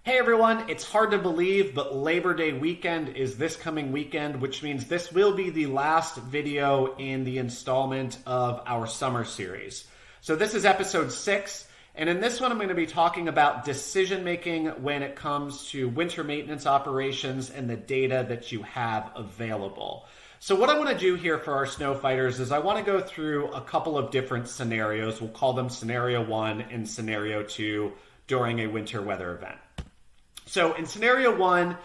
Hey everyone, it's hard to believe, but Labor Day weekend is this coming weekend, which means this will be the last video in the installment of our summer series. So this is episode 6, and in this one I'm going to be talking about decision making when it comes to winter maintenance operations and the data that you have available. So what I want to do here for our snow fighters is I want to go through a couple of different scenarios. We'll call them scenario 1 and scenario 2 during a winter weather event. So in scenario 1,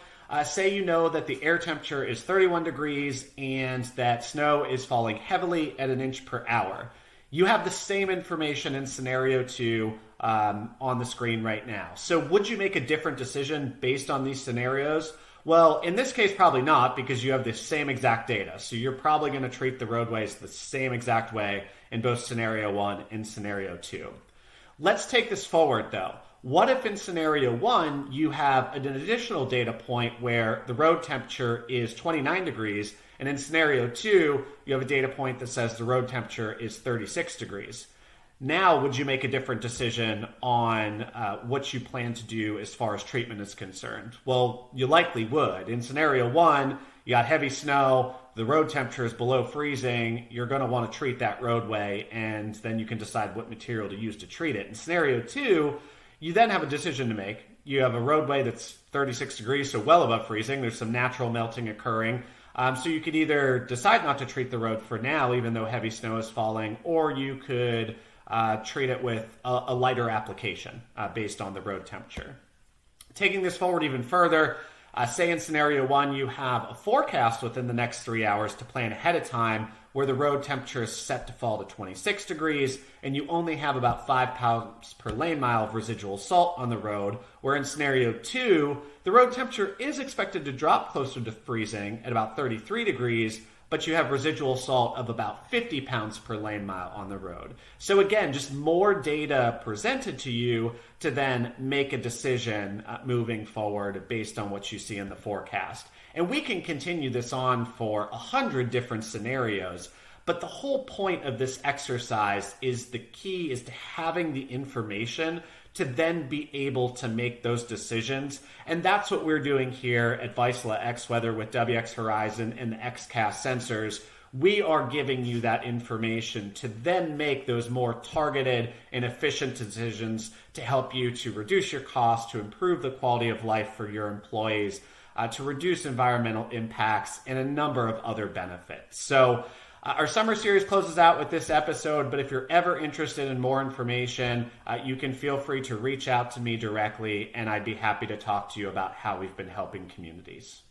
say you know that the air temperature is 31 degrees and that snow is falling heavily at 1 inch per hour. You have the same information in scenario 2 on the screen right now. So would you make a different decision based on these scenarios? Well, in this case, probably not, because you have the same exact data. So you're probably going to treat the roadways the same exact way in both scenario 1 and scenario 2. Let's take this forward though. What if in scenario 1 you have an additional data point where the road temperature is 29 degrees, and in scenario 2 you have a data point that says the road temperature is 36 degrees? Now, would you make a different decision on what you plan to do as far as treatment is concerned? Well, you likely would. In scenario 1, you got heavy snow, the road temperature is below freezing, you're going to want to treat that roadway, and then you can decide what material to use to treat it. In scenario 2, you then have a decision to make. You have a roadway that's 36 degrees, so well above freezing. There's some natural melting occurring. So you could either decide not to treat the road for now, even though heavy snow is falling, or you could treat it with a lighter application based on the road temperature. Taking this forward even further, say in scenario 1, you have a forecast within the next 3 hours to plan ahead of time where the road temperature is set to fall to 26 degrees and you only have about 5 pounds per lane mile of residual salt on the road, where in scenario 2, the road temperature is expected to drop closer to freezing at about 33 degrees, but you have residual salt of about 50 pounds per lane mile on the road. So again, just more data presented to you to then make a decision moving forward based on what you see in the forecast. And we can continue this on for 100 different scenarios, but the whole point of this exercise is the key is to having the information to then be able to make those decisions. And that's what we're doing here at Vaisala X-Weather with WX Horizon and the XCast sensors. We are giving you that information to then make those more targeted and efficient decisions to help you to reduce your costs, to improve the quality of life for your employees, to reduce environmental impacts, and a number of other benefits. So our summer series closes out with this episode, but if you're ever interested in more information, you can feel free to reach out to me directly, and I'd be happy to talk to you about how we've been helping communities.